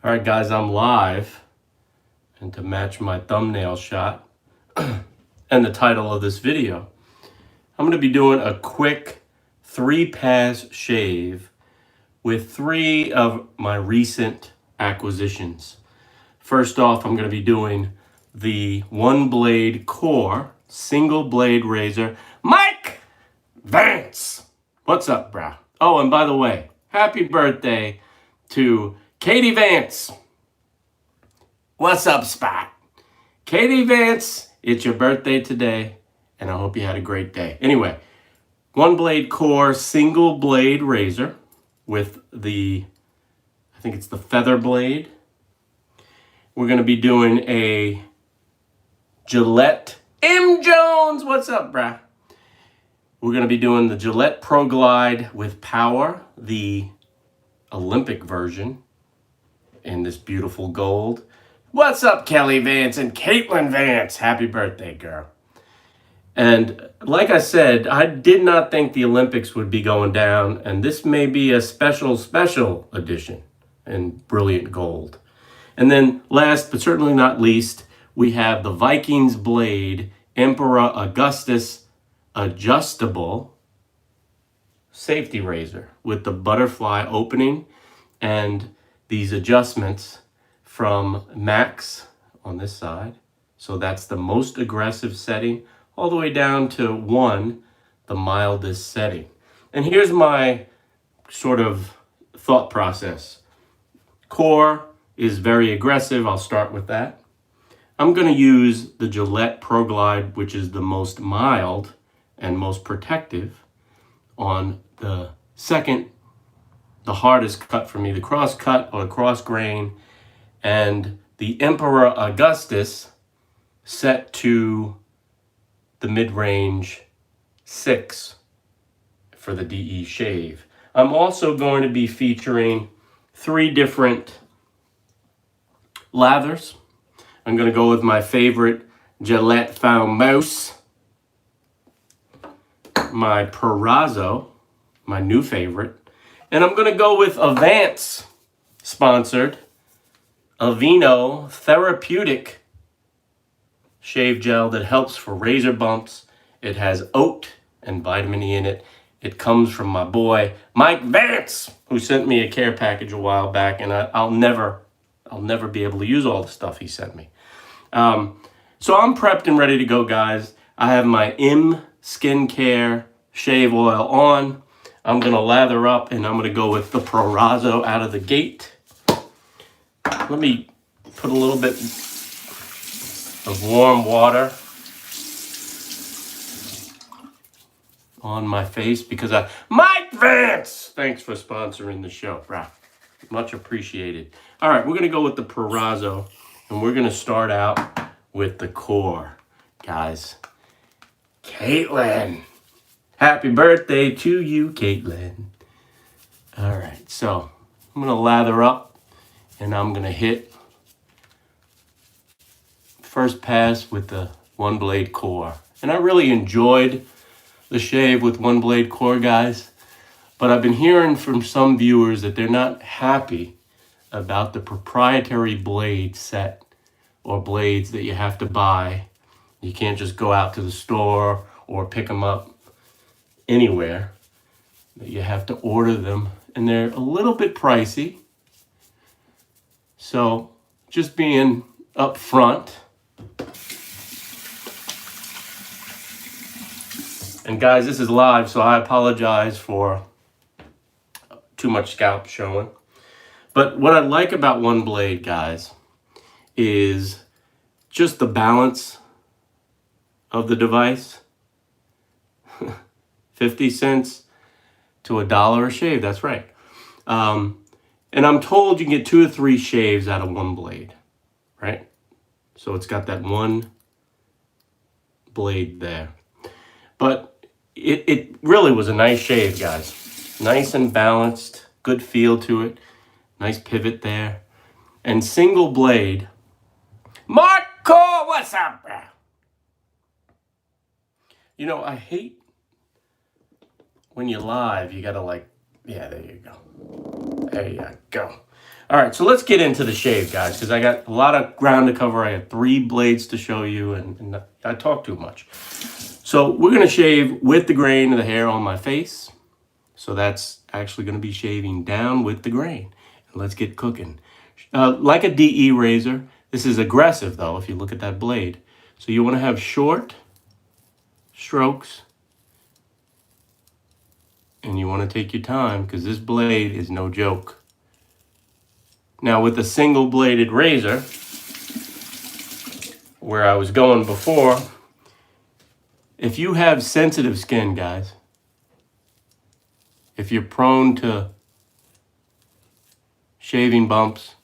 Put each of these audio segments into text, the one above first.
All right, guys, I'm live. And to match my thumbnail shot and the title of this video, I'm going to be doing a quick 3-pass shave with 3 of my recent acquisitions. First off, I'm going to be doing the ONEBLADE Core single blade razor. Mike Vance! What's up, brah? Oh, and by the way, happy birthday to Katie Vance. What's up, Spot? Katie Vance, it's your birthday today, and I hope you had a great day. Anyway, ONEBLADE Core single blade razor with the, I think it's the feather blade. We're going to be doing a Gillette M. Jones. What's up, brah? We're going to be doing the Gillette ProGlide with power, the Olympic version, in this beautiful gold. What's up, Kelly Vance and Caitlin Vance? Happy birthday, girl. And like I said, I did not think the Olympics would be going down, and this may be a special edition in brilliant gold. And then last but certainly not least, we have the Vikings blade Emperor Augustus adjustable safety razor with the butterfly opening and these adjustments from max on this side. So that's the most aggressive setting, all the way down to 1, the mildest setting. And here's my sort of thought process. Core is very aggressive. I'll start with that. I'm going to use the Gillette ProGlide, which is the most mild and most protective, on the second, the hardest cut for me, the cross cut or cross grain, and the Emperor Augustus set to the mid-range 6 for the DE shave. I'm also going to be featuring 3 different lathers. I'm going to go with my favorite Gillette Foamose, my Perazzo, my new favorite, and I'm going to go with a Vance sponsored Aveeno therapeutic shave gel that helps for razor bumps. It has oat and vitamin E in it. It comes from my boy Mike Vance, who sent me a care package a while back, and I'll never be able to use all the stuff he sent me. So I'm prepped and ready to go, guys. I have my M Skincare shave oil on. I'm gonna lather up, and I'm gonna go with the Perazzo out of the gate. Let me put a little bit of warm water on my face because Mike Vance, thanks for sponsoring the show, brah. Much appreciated. All right, we're gonna go with the Perazzo, and we're gonna start out with the Core, guys. Caitlin, happy birthday to you, Caitlin. All right, so I'm gonna lather up, and I'm gonna hit first pass with the ONEBLADE Core. And I really enjoyed the shave with ONEBLADE Core, guys. But I've been hearing from some viewers that they're not happy about the proprietary blade set or blades that you have to buy. You can't just go out to the store or pick them up anywhere. You have to order them, and they're a little bit pricey. So just being upfront. And guys, this is live, so I apologize for too much scalp showing. But what I like about ONEBLADE, guys, is just the balance of the device. 50 cents to $1 a shave, that's right. And I'm told you can get 2 or 3 shaves out of one blade, right? So it's got that one blade there. But it really was a nice shave, guys. Nice and balanced, good feel to it. Nice pivot there. And single blade. Marco, what's up, bro? You know, I hate when you're live, you gotta like, yeah, there you go. There you go. All right, so let's get into the shave, guys, because I got a lot of ground to cover. I have 3 blades to show you, and I talk too much. So we're going to shave with the grain of the hair on my face. So that's actually going to be shaving down with the grain. And let's get cooking. Like a DE razor, this is aggressive, though, if you look at that blade. So you want to have short strokes, and you want to take your time, because this blade is no joke. Now with a single bladed razor, where I was going before, if you have sensitive skin, guys, if you're prone to shaving bumps,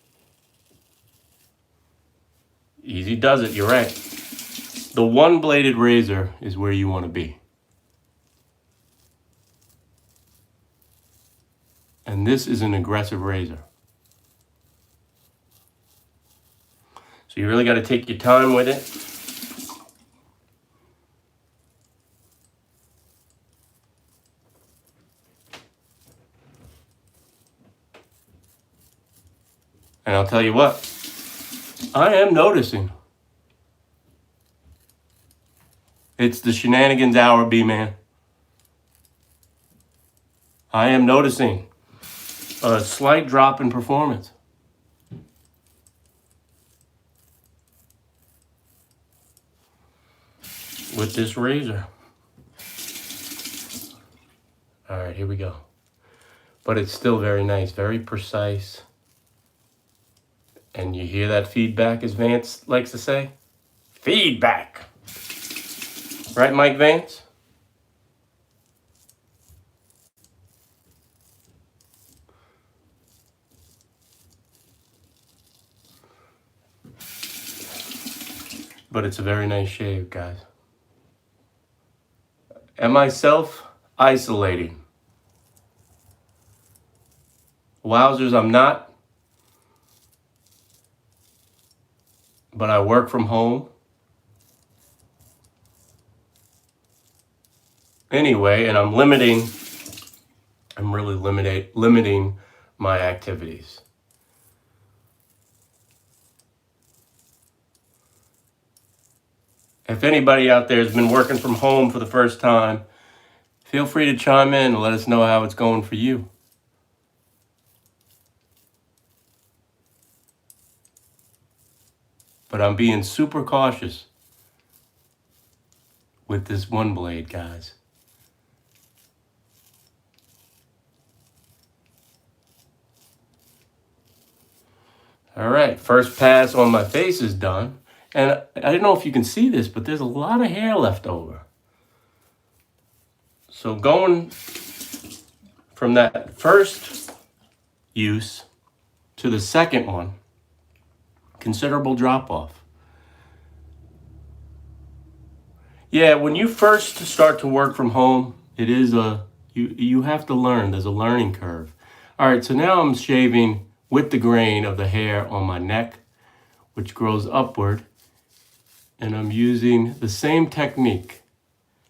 easy does it, you're right. The one bladed razor is where you want to be. And this is an aggressive razor. So you really got to take your time with it. And I'll tell you what, I am noticing. It's the shenanigans hour, B-man. I am noticing a slight drop in performance. With this razor. All right, here we go. But it's still very nice, very precise. And you hear that feedback, as Vance likes to say? Feedback. Right, Mike Vance? But it's a very nice shave, guys. Am I self-isolating? Wowzers, I'm not. But I work from home. Anyway, and I'm really limiting my activities. If anybody out there has been working from home for the first time, feel free to chime in and let us know how it's going for you. But I'm being super cautious with this one blade, guys. All right, first pass on my face is done. And I don't know if you can see this, but there's a lot of hair left over. So going from that first use to the second one, considerable drop off. Yeah, when you first start to work from home, it is you have to learn. There's a learning curve. All right, so now I'm shaving with the grain of the hair on my neck, which grows upward, and I'm using the same technique.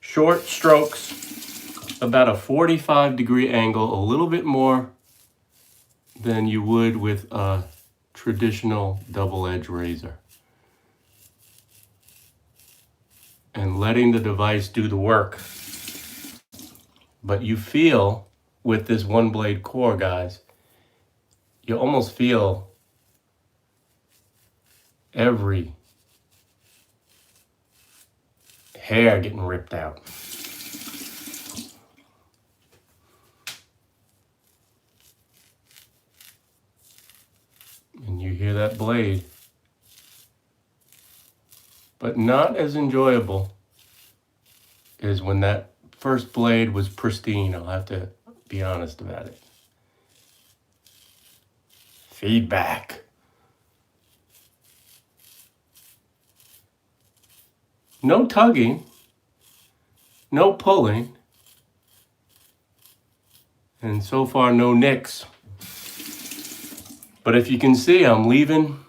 Short strokes, about a 45-degree angle, a little bit more than you would with a traditional double-edged razor. And letting the device do the work. But you feel, with this one blade core, guys, you almost feel every hair getting ripped out. And you hear that blade. But not as enjoyable as when that first blade was pristine. I'll have to be honest about it. Feedback. No tugging, no pulling, and so far no nicks. But if you can see, I'm leaving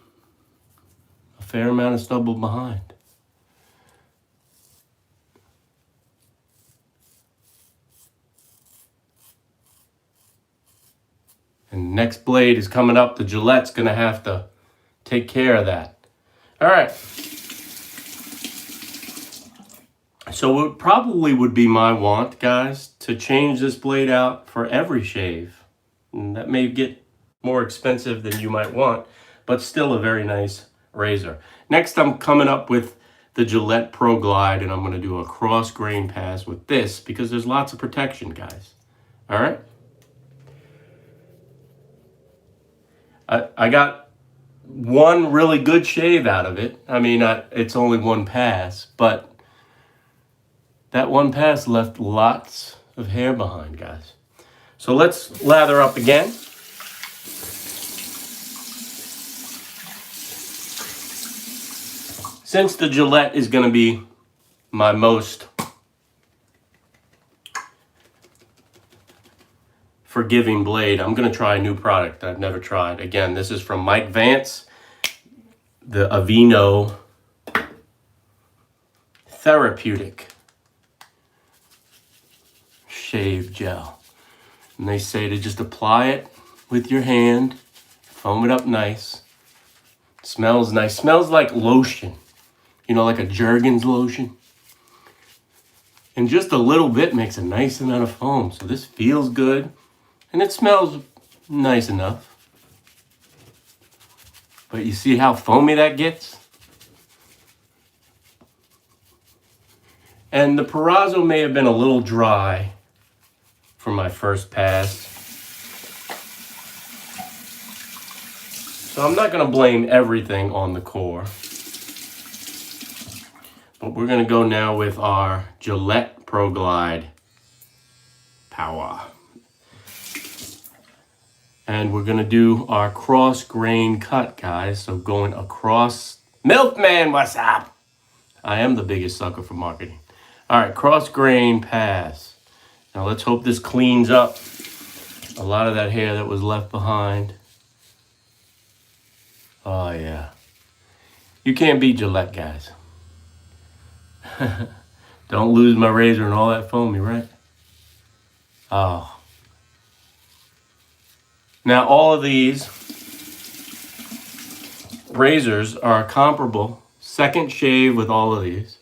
a fair amount of stubble behind. And And next blade is coming up. The Gillette's going to have to take care of that. All right. So it probably would be my want, guys, to change this blade out for every shave. And that may get more expensive than you might want, but still a very nice razor. Next, I'm coming up with the Gillette ProGlide, and I'm going to do a cross grain pass with this because there's lots of protection, guys. All right? I got one really good shave out of it. I mean, it's only one pass, but that one pass left lots of hair behind, guys. So let's lather up again. Since the Gillette is going to be my most forgiving blade, I'm going to try a new product I've never tried. Again, this is from Mike Vance, the Aveeno Therapeutic Shave Gel. And they say to just apply it with your hand, foam it up nice. Smells nice. Smells like lotion. You know, like a Jergens lotion. And just a little bit makes a nice amount of foam. So this feels good. And it smells nice enough. But you see how foamy that gets? And the Perazzo may have been a little dry for my first pass. So I'm not going to blame everything on the core. But we're going to go now with our Gillette ProGlide Power. And we're going to do our cross grain cut, guys. So going across. Milkman, what's up? I am the biggest sucker for marketing. All right, cross grain pass. Now let's hope this cleans up a lot of that hair that was left behind. Oh, yeah. You can't beat Gillette, guys. Don't lose my razor and all that foamy, right? Oh. Now, all of these razors are comparable. Second shave with all of these.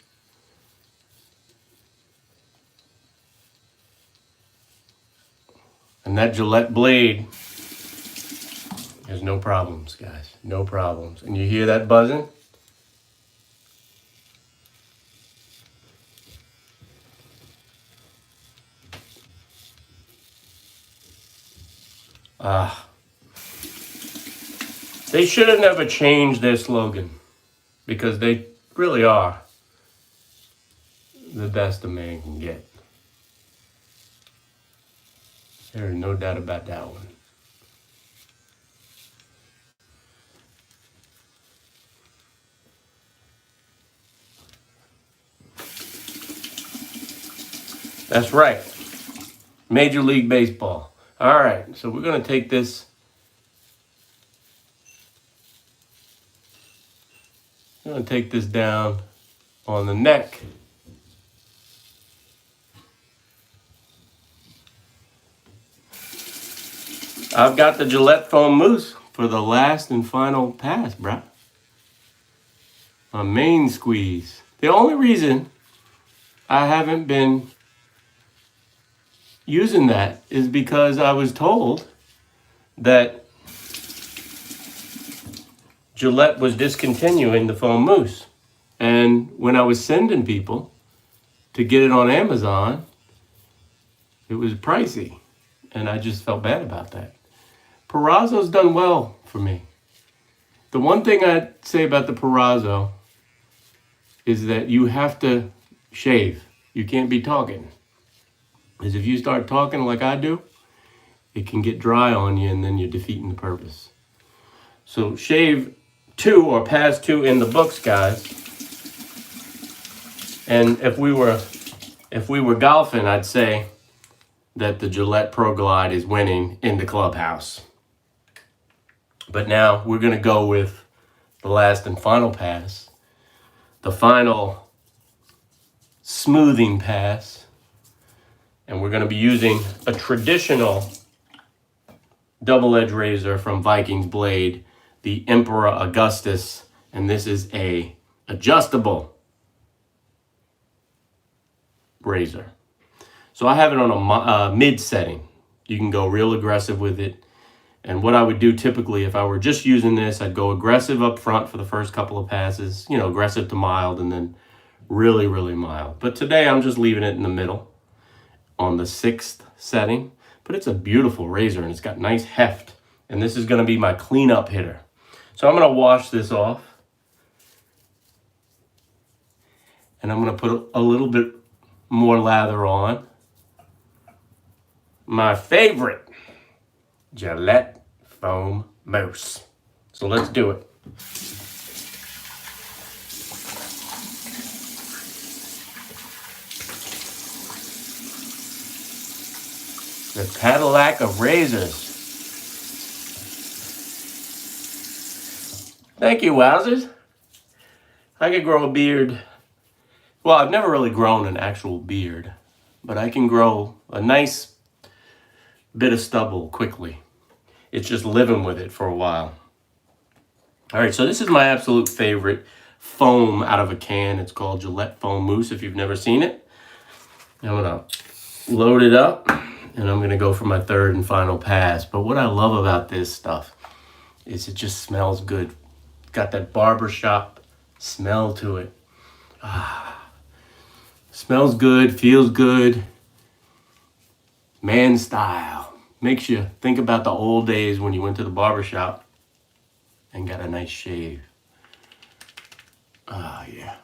And that Gillette blade, there's no problems, guys. No problems. And you hear that buzzing? They should have never changed their slogan because they really are the best a man can get. There is no doubt about that one. That's right. Major League Baseball. All right, so we're going to take this. I'm going to take this down on the neck. I've got the Gillette Foam Mousse for the last and final pass, bruh. My main squeeze. The only reason I haven't been using that is because I was told that Gillette was discontinuing the foam mousse. And when I was sending people to get it on Amazon, it was pricey. And I just felt bad about that. Perazzo's done well for me. The one thing I'd say about the Perazzo is that you have to shave. You can't be talking. Because if you start talking like I do, it can get dry on you and then you're defeating the purpose. So shave 2 or pass 2 in the books, guys. And if we were golfing, I'd say that the Gillette ProGlide is winning in the clubhouse. But now we're going to go with the last and final pass. The final smoothing pass. And we're going to be using a traditional double-edged razor from Vikings blade, the Emperor Augustus, and this is a adjustable razor. So I have it on a mid setting. You can go real aggressive with it. And what I would do typically if I were just using this, I'd go aggressive up front for the first couple of passes, you know, aggressive to mild, and then really, really mild. But today I'm just leaving it in the middle on the 6th setting. But it's a beautiful razor and it's got nice heft. And this is going to be my cleanup hitter. So I'm going to wash this off. And I'm going to put a little bit more lather on. My favorite Gillette foam mousse. So let's do it. The Cadillac of razors. Thank you, wowzers. I could grow a beard. Well, I've never really grown an actual beard, but I can grow a nice bit of stubble quickly. It's just living with it for a while. All right, so this is my absolute favorite foam out of a can. It's called Gillette Foam Mousse if you've never seen it. I'm gonna load it up and I'm gonna go for my third and final pass. But what I love about this stuff is it just smells good. It's got that barbershop smell to it. Smells good, feels good. Man style. Makes you think about the old days when you went to the barbershop and got a nice shave. Yeah.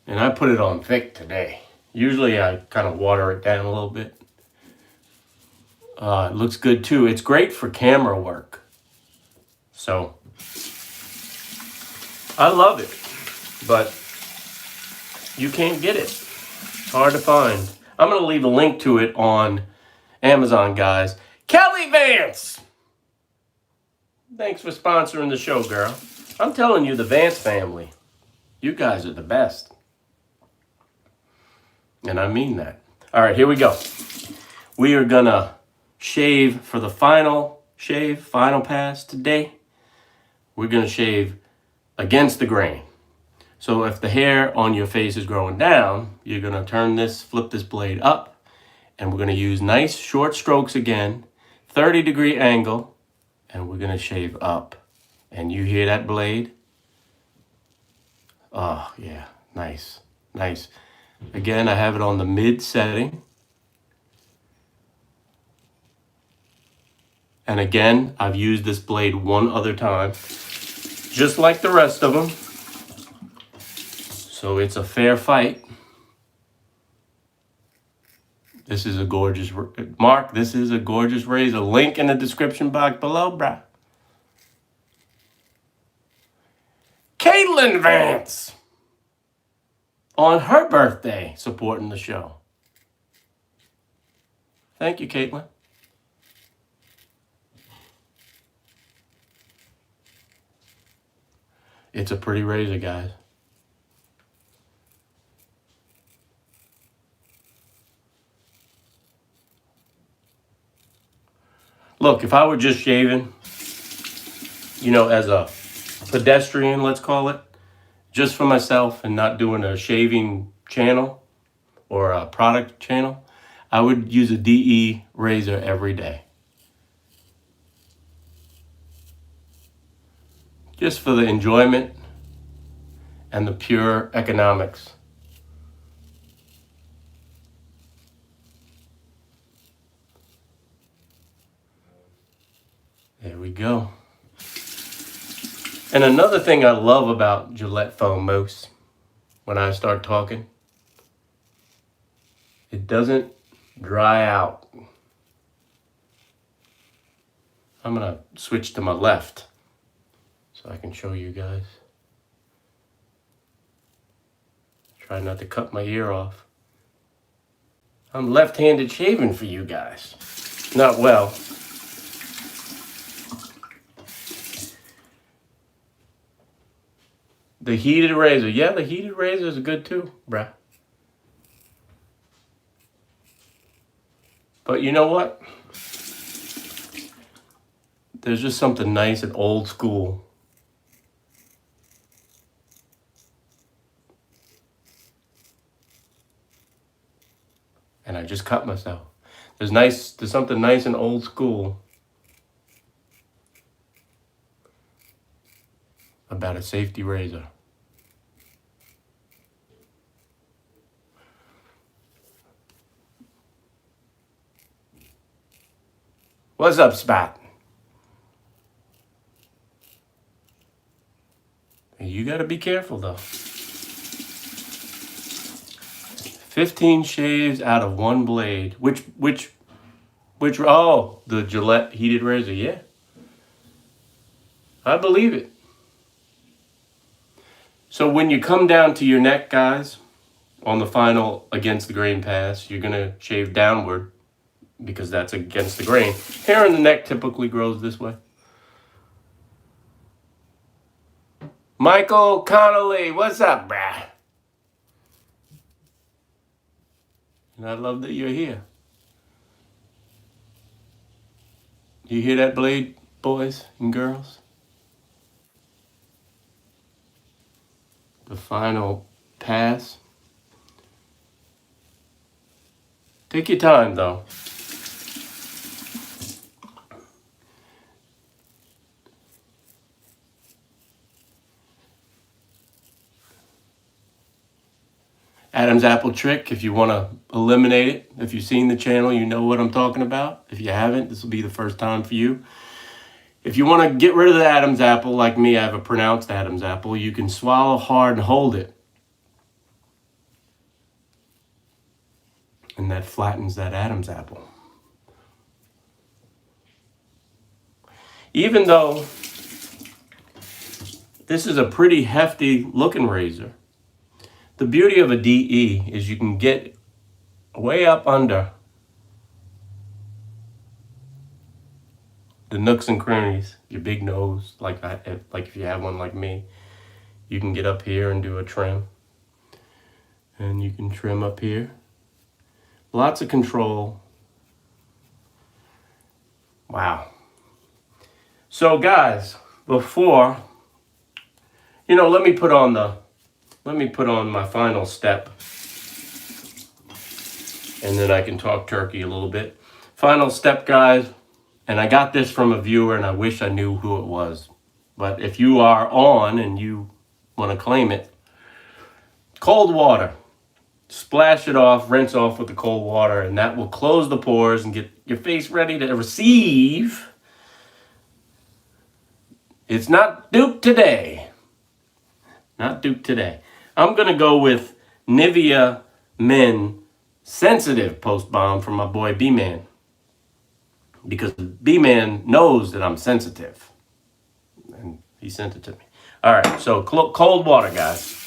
And I put it on thick today. Usually I kind of water it down a little bit. It looks good too. It's great for camera work. So, I love it. But you can't get it. It's hard to find. I'm going to leave a link to it on Amazon, guys. Kelly Vance! Thanks for sponsoring the show, girl. I'm telling you, the Vance family, you guys are the best. And I mean that. All right, here we go. We are going to shave for the final pass today. We're going to shave against the grain. So if the hair on your face is growing down, you're going to flip this blade up, and we're going to use nice short strokes again, 30-degree angle, and we're going to shave up. And you hear that blade? Oh, yeah, nice, nice. Again, I have it on the mid setting. And again, I've used this blade one other time, just like the rest of them. So it's a fair fight. This is a gorgeous, Mark, this is a gorgeous razor. Link in the description box below, bruh. Caitlin Vance, on her birthday, supporting the show. Thank you, Caitlin. It's a pretty razor, guys. Look, if I were just shaving, you know, as a pedestrian, let's call it, just for myself and not doing a shaving channel or a product channel, I would use a DE razor every day. Just for the enjoyment and the pure economics. There we go. And another thing I love about Gillette Foam Mousse, when I start talking, it doesn't dry out. I'm going to switch to my left so I can show you guys. Try not to cut my ear off. I'm left-handed shaving for you guys. Not well. The heated razor. Yeah, the heated razor is good too, bruh. But you know what? There's just something nice and old school. And I just cut myself. There's something nice and old school about a safety razor. What's up, Spot? You got to be careful, though. 15 shaves out of one blade. Which, oh, the Gillette heated razor, yeah. I believe it. So when you come down to your neck, guys, on the final against the grain pass, you're going to shave downward because that's against the grain. Hair in the neck typically grows this way. Michael Connolly, what's up, brah? And I love that you're here. You hear that blade, boys and girls? The final pass. Take your time, though. Adam's apple trick, if you want to eliminate it. If you've seen the channel, you know what I'm talking about. If you haven't, this will be the first time for you. If you want to get rid of the Adam's apple, like me, I have a pronounced Adam's apple, you can swallow hard and hold it. And that flattens that Adam's apple. Even though this is a pretty hefty looking razor, the beauty of a DE is you can get way up under the nooks and crannies, your big nose, like if you have one like me, you can get up here and do a trim. And you can trim up here. Lots of control. Wow. So guys, before, let me put on my final step, and then I can talk turkey a little bit. Final step, guys, and I got this from a viewer, and I wish I knew who it was. But if you are on and you want to claim it, cold water. Splash it off, rinse off with the cold water, and that will close the pores and get your face ready to receive. It's not Duke today. Not Duke today. I'm going to go with Nivea Men Sensitive Post Balm from my boy B-Man. Because B-Man knows that I'm sensitive. And he sent it to me. All right, so cold water, guys.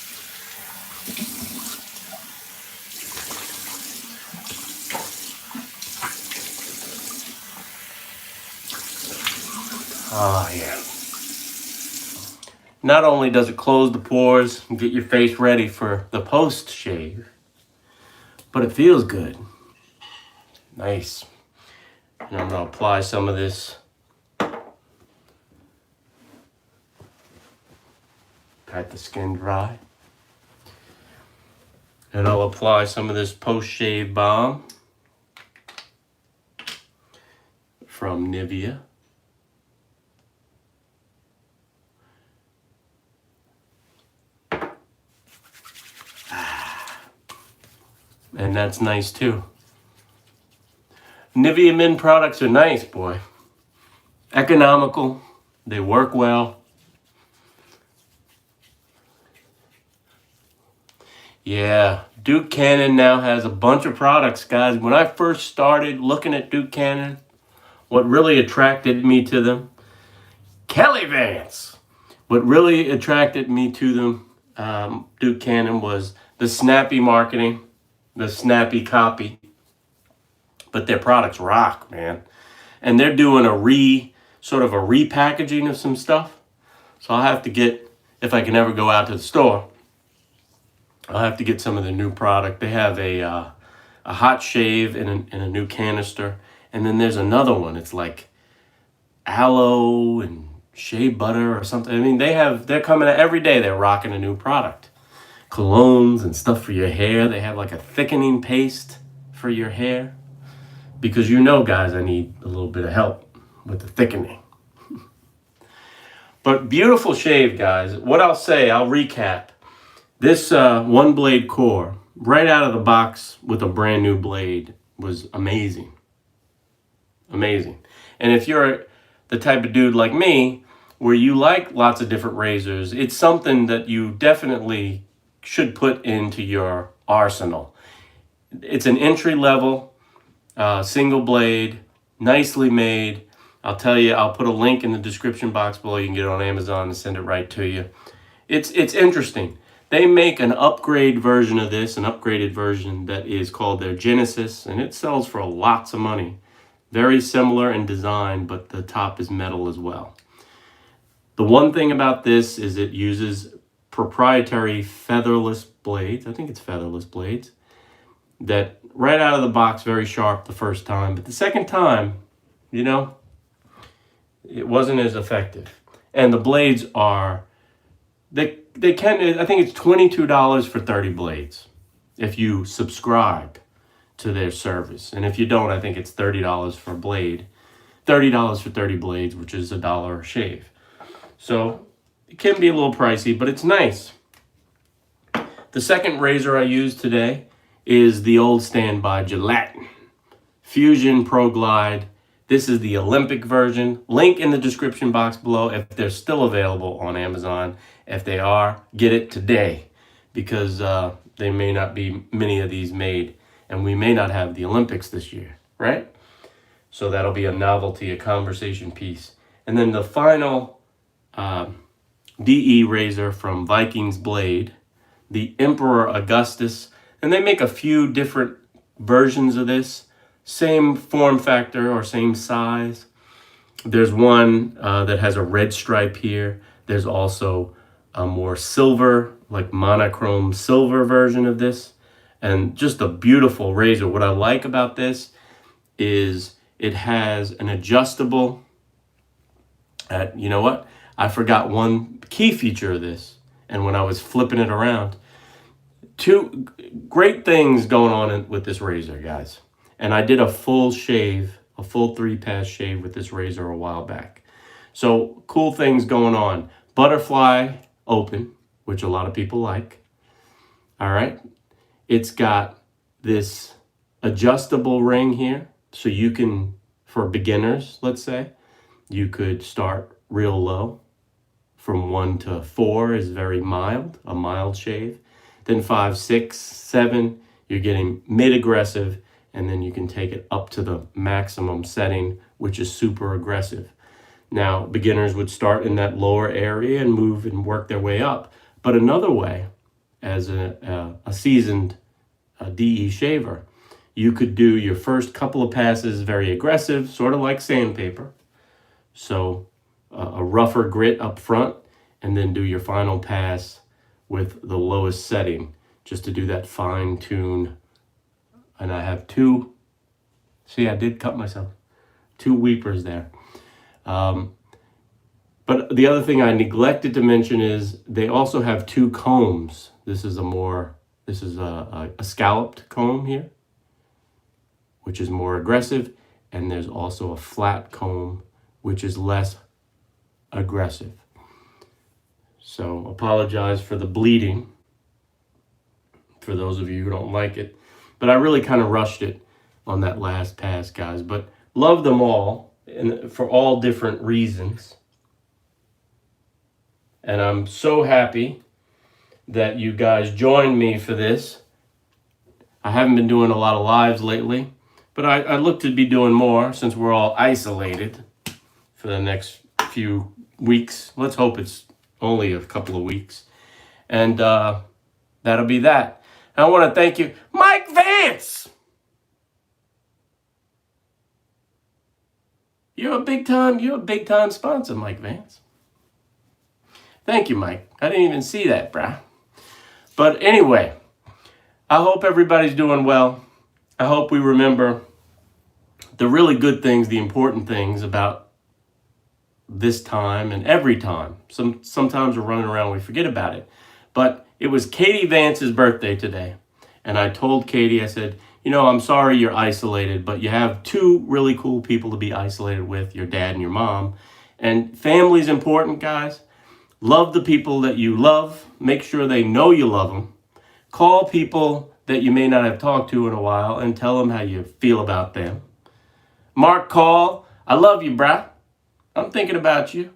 Oh, yeah. Not only does it close the pores and get your face ready for the post-shave, but it feels good. Nice. And I'm going to apply some of this. Pat the skin dry. And I'll apply some of this post-shave balm from Nivea. And that's nice too. Nivea Men products are nice, boy. Economical. They work well. Yeah, Duke Cannon now has a bunch of products, guys. When I first started looking at Duke Cannon, what really attracted me to them, Kelly Vance. What really attracted me to them, Duke Cannon, was the snappy marketing, the snappy copy. But their products rock, man. And they're doing sort of a repackaging of some stuff. So I'll have to get, if I can ever go out to the store, I'll have to get some of the new product. They have a hot shave in a new canister. And then there's another one. It's like aloe and shea butter or something. I mean, they're coming out every day. They're rocking a new product. Colognes and stuff for your hair. They have like a thickening paste for your hair. Because you know, guys, I need a little bit of help with the thickening. But beautiful shave, guys. What I'll say, I'll recap. This one blade core, right out of the box with a brand new blade, was amazing. Amazing. And if you're the type of dude like me, where you like lots of different razors, it's something that you definitely should put into your arsenal. It's an entry level, single blade, nicely made. I'll tell you, I'll put a link in the description box below. You can get it on Amazon and send it right to you. It's interesting. They make an upgrade version of this, an upgraded version that is called their Genesis, and it sells for lots of money. Very similar in design, but the top is metal as well. The one thing about this is it uses proprietary featherless blades. I think it's featherless blades. That right out of the box, very sharp the first time. But the second time, you know, it wasn't as effective. And the blades are, they can, I think it's $22 for 30 blades if you subscribe to their service. And if you don't, I think it's $30 for a blade. $30 for 30 blades, which is $1 a shave. So it can be a little pricey, but it's nice. The second razor I use today is the old standby Gillette Fusion ProGlide. This is the Olympic version. Link in the description box below if they're still available on Amazon. If they are, get it today, because there may not be many of these made, and we may not have the Olympics this year, right? So that'll be a novelty, a conversation piece. And then the final DE razor from Vikings blade, the Emperor Augustus. And they make a few different versions of this. Same form factor or same size. There's one that has a red stripe here. There's also a more silver, like monochrome silver version of this. And just a beautiful razor. What I like about this is it has an adjustable, you know what? I forgot one key feature of this. And when I was flipping it around, two great things going on with this razor, guys. And I did a full shave, a full 3-pass shave with this razor a while back. So cool things going on. Butterfly open, which a lot of people like. All right. It's got this adjustable ring here. So you can, for beginners, let's say, you could start real low. From 1 to 4 is very mild, a mild shave. Then 5, 6, 7, you're getting mid-aggressive, and then you can take it up to the maximum setting, which is super aggressive. Now, beginners would start in that lower area and move and work their way up. But another way, as a seasoned DE shaver, you could do your first couple of passes very aggressive, sort of like sandpaper. So a rougher grit up front, and then do your final pass with the lowest setting, just to do that fine tune. And I have two, see, I did cut myself, 2 weepers there. But the other thing I neglected to mention is they also have 2 combs. This is a scalloped comb here, which is more aggressive. And there's also a flat comb, which is less aggressive. So apologize for the bleeding for those of you who don't like it. But I really kind of rushed it on that last pass, guys. But love them all, and for all different reasons. And I'm so happy that you guys joined me for this. I haven't been doing a lot of lives lately, but I look to be doing more since we're all isolated for the next few weeks. Let's hope it's only a couple of weeks. And that'll be that. I want to thank you, Mike Vance. You're a big time sponsor, Mike Vance. Thank you, Mike. I didn't even see that, brah. But anyway, I hope everybody's doing well. I hope we remember the really good things, the important things about this time and every time. Sometimes we're running around, we forget about it. But it was Katie Vance's birthday today. And I told Katie, I said, you know, I'm sorry you're isolated, but you have two really cool people to be isolated with, your dad and your mom. And family's important, guys. Love the people that you love. Make sure they know you love them. Call people that you may not have talked to in a while and tell them how you feel about them. Mark, call. I love you, brah. I'm thinking about you.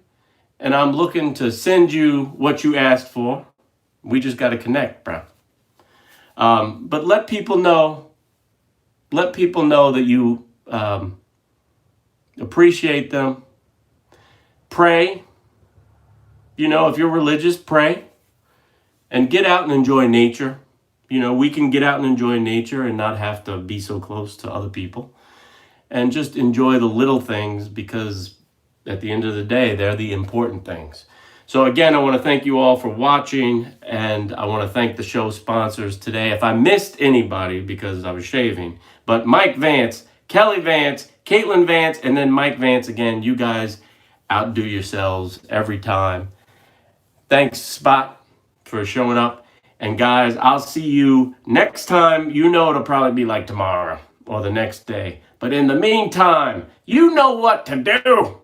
And I'm looking to send you what you asked for. We just got to connect, brah. But let people know that you appreciate them. Pray. You know, if you're religious, pray. And get out and enjoy nature. You know, we can get out and enjoy nature and not have to be so close to other people. And just enjoy the little things, because at the end of the day, they're the important things. So again, I want to thank you all for watching, and I want to thank the show sponsors today. If I missed anybody because I was shaving, but Mike Vance, Kelly Vance, Caitlin Vance, and then Mike Vance again, you guys outdo yourselves every time. Thanks, Spot, for showing up. And guys, I'll see you next time. You know it'll probably be like tomorrow or the next day. But in the meantime, you know what to do.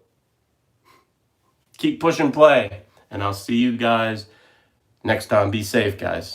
Keep pushing play. And I'll see you guys next time. Be safe, guys.